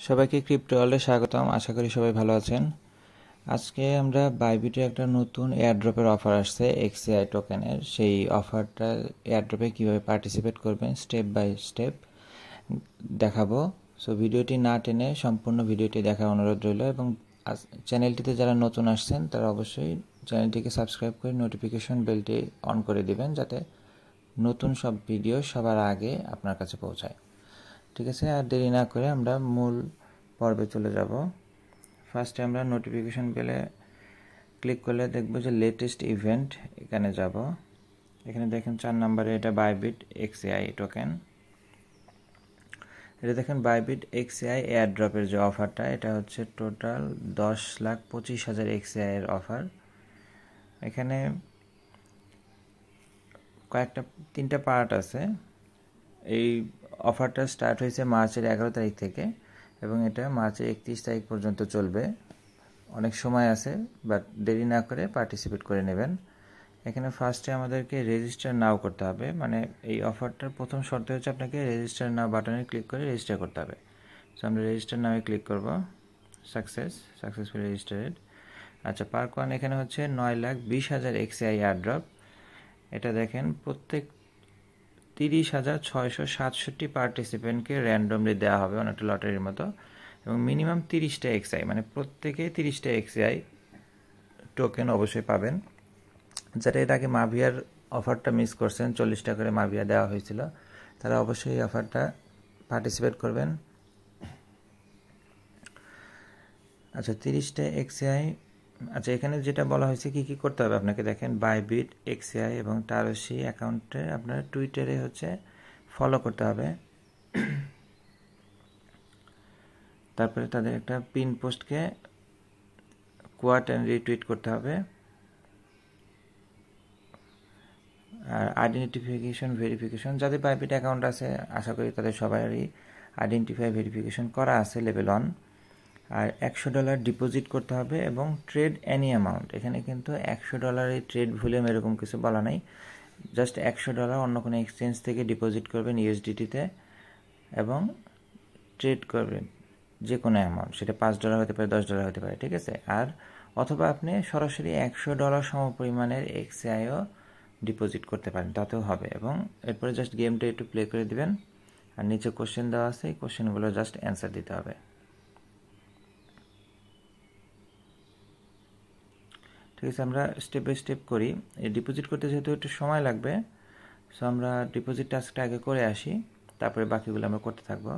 সবাইকে ক্রিপ্টো ওয়ার্ল্ডে স্বাগতম। আশা করি সবাই ভালো আছেন। আজকে আমরা বাইবিটে একটা নতুন এয়ারড্রপের অফার আসছে এক্সিআই টোকেনের। সেই অফারটা এয়ারড্রপে কীভাবে পার্টিসিপেট করবেন স্টেপ বাই স্টেপ দেখাবো। সো ভিডিওটি না টেনে সম্পূর্ণ ভিডিওটি দেখার অনুরোধ রইল এবং চ্যানেলটিতে যারা নতুন আসছেন তারা অবশ্যই চ্যানেলটিকে সাবস্ক্রাইব করে নোটিফিকেশন বেলটি অন করে দিবেন যাতে নতুন সব ভিডিও সবার আগে আপনার কাছে পৌঁছায়। ঠিক আছে, আর দেরি না করে আমরা মূল পর্বে চলে যাব। ফার্স্টে আমরা নোটিফিকেশন বেলে ক্লিক করলে দেখব যে লেটেস্ট ইভেন্ট, এখানে যাব। এখানে দেখেন 4 নম্বরে এটা বাইবিট এক্সিআই টোকেন। এটা দেখেন বাইবিট এক্সিআই এয়ারড্রপের যে অফারটা, এটা হচ্ছে টোটাল 10,25,000 এক্সিআই এর অফার। এখানে তিনটা পার্ট আছে। এই অফারটা স্টার্ট হয়েছে মার্চের 11 তারিখ থেকে এবং এটা মার্চের 31 তারিখ পর্যন্ত চলবে। অনেক সময় আছে, বাট দেরি না করে পার্টিসিপেট করে নেবেন। এখানে ফার্স্টে আমাদেরকে রেজিস্টার নাও করতে হবে, মানে এই অফারটার প্রথম শর্ত হচ্ছে আপনাকে রেজিস্টার নাও বাটনে ক্লিক করে রেজিস্টার করতে হবে। সো আমরা রেজিস্টার নাওয়ে ক্লিক করব। Successfully registered. আচ্ছা, পার্ক ওয়ান এখানে হচ্ছে 9,20,000 এক্সিআই এয়ারড্রপ। এটা দেখেন প্রত্যেক 30,667 পার্টিসিপেন্টকে র্যান্ডমলি দেওয়া হবে, অনেকটা লটারির মতো, এবং মিনিমাম 30টা এক্সআই, মানে প্রত্যেকে 30টা এক্সআই টোকেন অবশ্যই পাবেন। যারা এর আগে মাভিয়ার অফারটা মিস করছেন, 40টা করে মাভিয়া দেওয়া হয়েছিল, তারা অবশ্যই এই অফারটা পার্টিসিপেট করবেন। আচ্ছা, 30টা এক্সআই। আচ্ছা, এখানে যেটা বলা হয়েছে কি কি করতে হবে আপনাকে, দেখেন বাইবিট এক্সিআই এবং টারোসি অ্যাকাউন্টে আপনার টুইটারে হচ্ছে ফলো করতে হবে। তারপরে তাদের একটা পিন পোস্টকে কোয়াট অ্যান্ড রিটুইট করতে হবে। আর আইডেন্টিফিকেশন ভেরিফিকেশন, যাদের বাইবিট অ্যাকাউন্ট আছে আশা করি তাদের সবারই আইডেন্টিফাই ভেরিফিকেশন করা আছে লেভেল 1। আর $100 ডিপোজিট করতে হবে এবং ট্রেড এনি অ্যামাউন্ট। এখানে কিন্তু $100 ট্রেড ভলিউম এরকম কিছু বলা নাই, জাস্ট $100 অন্য কোনো এক্সচেঞ্জ থেকে ডিপোজিট করবেন ইউএসডিটিতে এবং ট্রেড করবেন যে কোনো অ্যামাউন্ট, সেটা $5 হতে পারে, $10 হতে পারে, ঠিক আছে। আর অথবা আপনি সরাসরি $100 সমপরিমাণের এক্সআইও ডিপোজিট করতে পারেন, তাতেও হবে। এবং এরপরে জাস্ট গেমটা একটু প্লে করে দিবেন, আর নিচে কোশ্চেন দেওয়া আছে, এই কোশ্চেনগুলো জাস্ট অ্যান্সার দিতে হবে। ঠিক আছে, আমরা স্টেপ বাই স্টেপ করি। এই ডিপোজিট করতে যেহেতু একটু সময় লাগবে, সো আমরা ডিপোজিট টাস্কটা আগে করে আসি, তারপরে বাকিগুলো আমরা করতে থাকবো।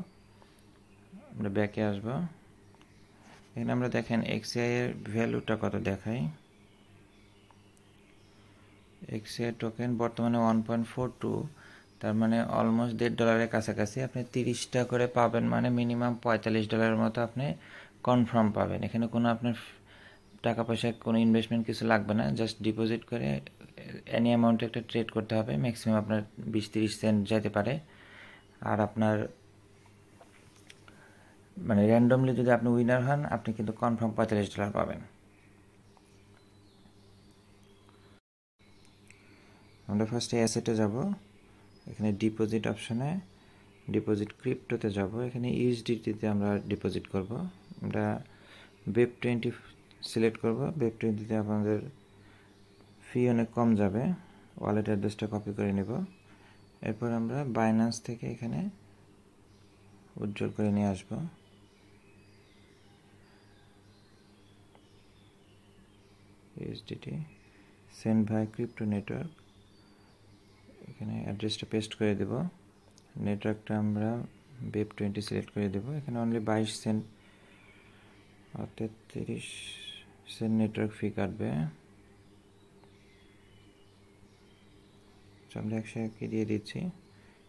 আমরা ব্যাকে আসবো। এখানে আমরা দেখেন এক্সিআই এর ভ্যালুটা কত দেখাই। এক্সিআই টোকেন বর্তমানে 1.42, তার মানে অলমোস্ট $1.5 কাছাকাছি। আপনি 30টা করে পাবেন, মানে মিনিমাম $45 মতো আপনি কনফার্ম পাবেন। এখানে কোনো আপনার টাকা পয়সা কোনো ইনভেস্টমেন্ট কিছু লাগবে না, জাস্ট ডিপোজিট করে এনি অ্যামাউন্টে একটা ট্রেড করতে হবে। ম্যাক্সিমাম আপনার 20-30 সেন্ট যেতে পারে। আর আপনার মানে র্যান্ডমলি যদি আপনি উইনার হন, আপনি কিন্তু কনফার্ম $45 পাবেন। আমরা ফার্স্টে অ্যাসেটে যাব। এখানে ডিপোজিট অপশনে ডিপোজিট ক্রিপ্টোতে যাব। এখানে ইউএসডিটিতে আমরা ডিপোজিট করব। আমরা BEP20 সিলেক্ট করব। BEP20তে আপনাদের ফি অনেক কম যাবে। ওয়ালেট অ্যাড্রেসটা কপি করে নেব। এরপর আমরা বাইন্যান্স থেকে এখানে উইথড্র করে নিয়ে আসব। USDT send by crypto network, এখানে অ্যাড্রেসটা পেস্ট করে দেব। নেটওয়ার্কটা আমরা BEP20 সিলেক্ট করে দেব। এখানে অনলি 22 সেন্ট অর্থাৎ 30 সেন্ট নেটওয়ার্ক ফি কাটবে। আমরা 100 দিয়ে দিচ্ছি।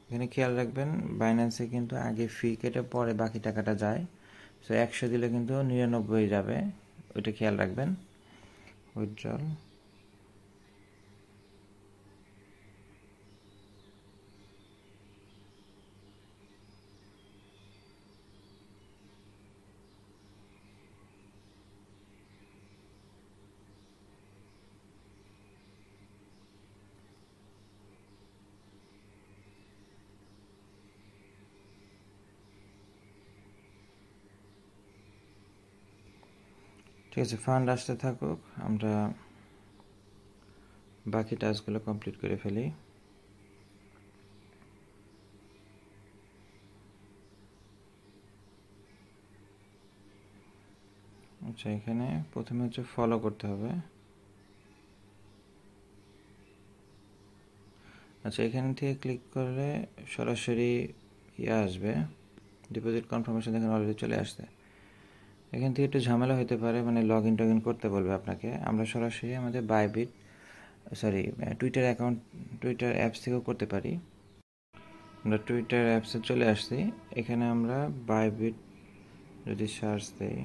এখানে খেয়াল রাখবেন বাইন্যান্সে কিন্তু আগে ফি কেটে পরে বাকি টাকাটা যায়। সো 100 দিলে কিন্তু 99 যাবে, ওইটা খেয়াল রাখবেন। উইথড্রল। ঠিক আছে, ফান্ড আসতে থাকুক, আমরা বাকি টাস্কগুলো কমপ্লিট করে ফেলি। আচ্ছা, এখানে প্রথমে হচ্ছে ফলো করতে হবে। আচ্ছা, এখান থেকে ক্লিক করলে সরাসরি আসবে ডিপোজিট কনফার্মেশন, দেখেন অলরেডি চলে আসছে। এখান থেকে একটু ঝামেলা হতে পারে, মানে লগ ইন টগ ইন করতে বলবে আপনাকে। আমরা সরাসরি আমাদের Bybit Twitter account, Twitter apps থেকেও করতে পারি। আমরা টুইটার অ্যাপসে চলে আসছি। এখানে আমরা বাইবিট যদি সার্চ দিই,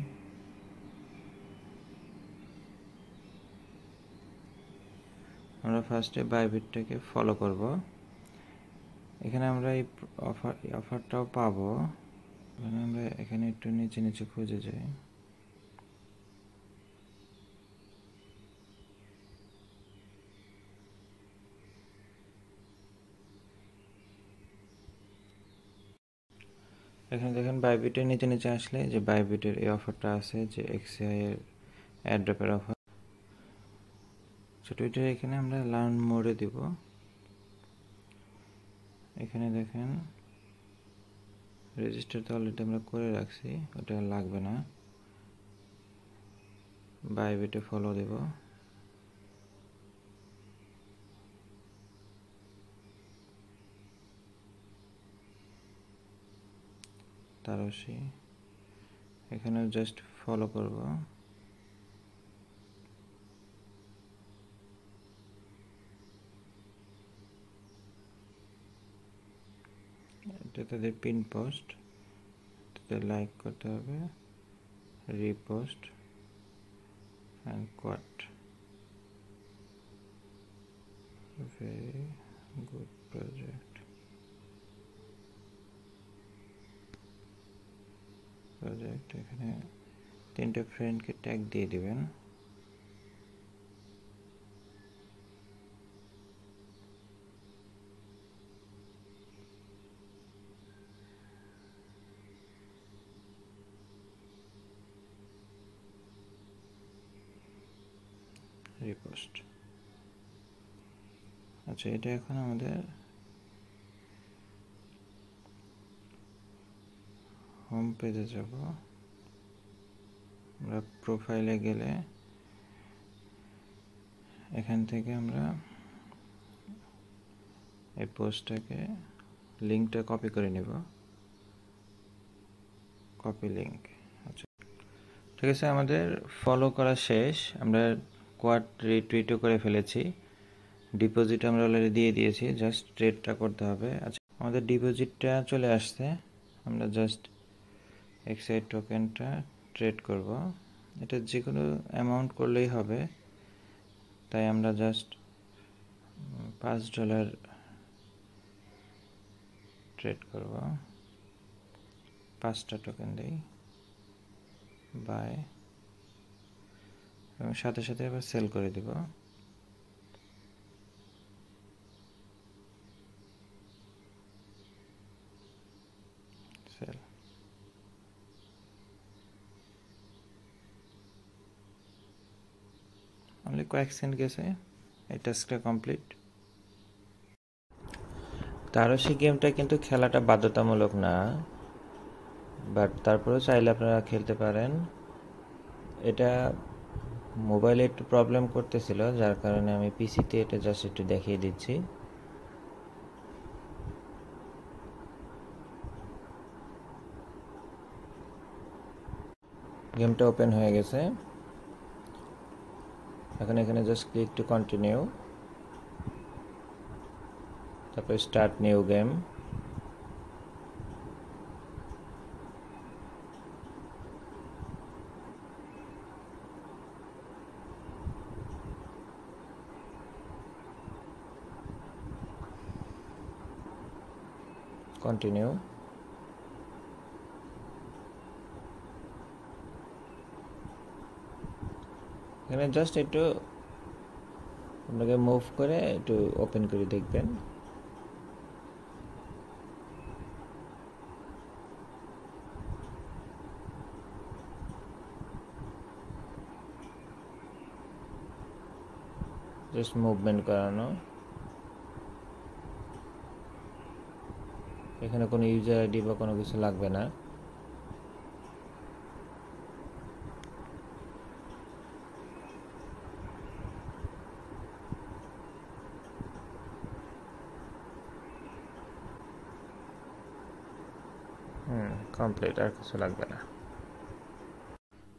আমরা ফার্স্টে বাইবিটটাকে ফলো করব। এখানে আমরা এই অফারটাও পাবো। আমরা এখানে একটু নিচে নিচে খুঁজে যাই। এখানে দেখেন বাইবিটের নিচে নিচে আসলে যে বাইবিটের এই অফারটা আছে, যে এক্সিআই এর এয়ারড্রপের অফার। টুইটার এখানে আমরা লার্ন মোডে দিব। এখানে দেখেন রেজিস্টার তো অলরেডি আমরা করে রাখছি, ওটা লাগবে না। বাইবিটে ফলো দেব। তারসি এখানে জাস্ট ফলো করব। এটা তাদের পিন পোস্ট, তাদের লাইক করতে হবে, repost and কোয়াট। Very good project. এখানে 3টে ফ্রেন্ডকে ট্যাগ দিয়ে দিবেন। রিপোস্ট। আচ্ছা, এটা এখন আমাদের হোম পেজে যাব। আমরা প্রোফাইলে গেলে এখান থেকে আমরা এই পোস্টটাকে লিঙ্কটা কপি করে নেব। Copy link. আচ্ছা, ঠিক আছে, আমাদের ফলো করা শেষ। আমরা কোয়াড রিটুইটও করে ফেলেছি। ডিপোজিট আমরা অলরেডি দিয়ে দিয়েছি, জাস্ট ট্রেডটা করতে হবে। আচ্ছা, আমাদের ডিপোজিটটা চলে আসছে। আমরা জাস্ট এক্সআই টোকেনটা ট্রেড করব। এটা যে কোনো অ্যামাউন্ট করলেই হবে, তাই আমরা জাস্ট $5 ট্রেড করব। 5টা টোকেন দিই, বাই, এবং সাথে সাথে আবার সেল করে দিব। সেল। অনলি কয়েক সেকেন্ড গেছে, এই টাস্কটা কমপ্লিট। তারসি গেমটা কিন্তু খেলাটা বাধ্যতামূলক না, বাট তারপরেও চাইলে আপনারা খেলতে পারেন। এটা মোবাইলে একটু প্রবলেম করতেছিল, যার কারণে আমি পিসিতে এটা জাস্ট একটু দেখিয়ে দিচ্ছি। গেমটা ওপেন হয়ে গেছে। এখন এখানে জাস্ট ক্লিক টু কন্টিনিউ, তারপর স্টার্ট নিউ গেম। কন্টিনিউ। এখানে জাস্ট একটু আপনাকে মুভ করে একটু ওপেন করে দেখবেন। জাস্ট মুভমেন্ট করানো। এখানে কোনো ইউজার আইডি বা কোনো কিছু লাগবে না। কমপ্লিট, আর কিছু লাগবে না।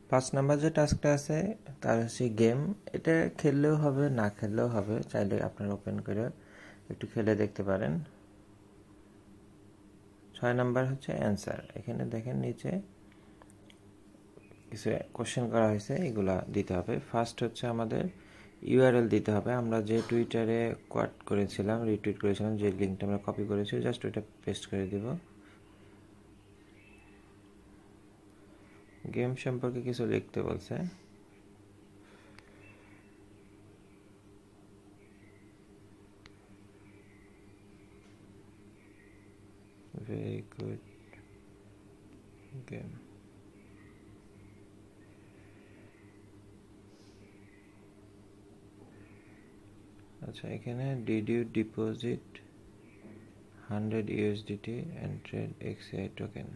5 নাম্বার যে টাস্কটা আছে তার হচ্ছে গেম। এটা খেললেও হবে, না খেললেও হবে, চাইলে আপনারা ওপেন করে একটু খেলে দেখতে পারেন। 6 নাম্বার হচ্ছে অ্যান্সার। এখানে দেখেন নিচে কিছু কোশ্চেন করা হয়েছে, এগুলা দিতে হবে। ফার্স্ট হচ্ছে আমাদের ইউআরএল দিতে হবে। আমরা যে টুইটারে কোয়াট করেছিলাম, রিটুইট করেছিলাম, যে লিঙ্কটা আমরা কপি করেছি, জাস্ট ওইটা পেস্ট করে দিব। গেম সম্পর্কে কিছু লিখতে বলছে। Very good game. আচ্ছা, এখানে did you deposit 100 USDT and trade XAI token?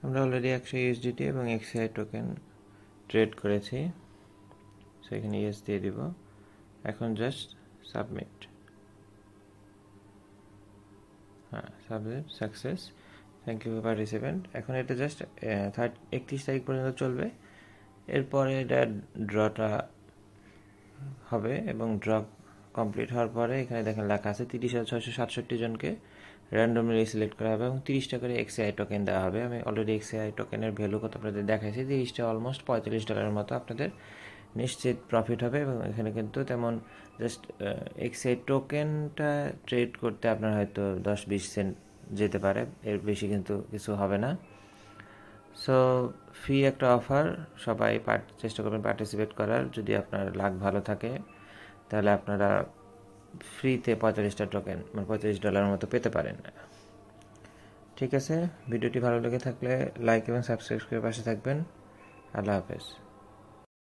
আমরা অলরেডি 100 USDT এবং XAI টোকেন ট্রেড করেছি, সো এখানে ইয়েস দিয়ে দিব। এখন জাস্ট সাবমিট। হ্যাঁ, submit success, thank you for participant. এখন এটা জাস্ট 31 তারিখ পর্যন্ত চলবে। এরপরে এটা ড্রটা হবে এবং ড্র কমপ্লিট হওয়ার পরে এখানে দেখেন লেখা আছে 30,667 জনকে র্যান্ডমলি সিলেক্ট করা হবে এবং 30টা করে XAI টোকেন দেওয়া হবে। আমি অলরেডি XAI টোকেনের ভ্যালু কত আপনাদের দেখাইছি, 30টা অলমোস্ট $45 মতো আপনাদের নিশ্চিত প্রফিট হবে। এবং এখানে কিন্তু তেমন জাস্ট XAI টোকেনটা ট্রেড করতে আপনার হয়তো 10-20 সেন্ট যেতে পারে, এর বেশি কিন্তু কিছু হবে না। সো ফ্রি একটা অফার, সবাই চেষ্টা করবেন পার্টিসিপেট করার। যদি আপনার লাক ভালো থাকে তাহলে আপনারা ফ্রিতে 45টা টোকেন মানে $45 মতো পেতে পারেন। ঠিক আছে, ভিডিওটি ভালো লেগে থাকলে লাইক এবং সাবস্ক্রাইব করে পাশে থাকবেন। আল্লাহ হাফেজ।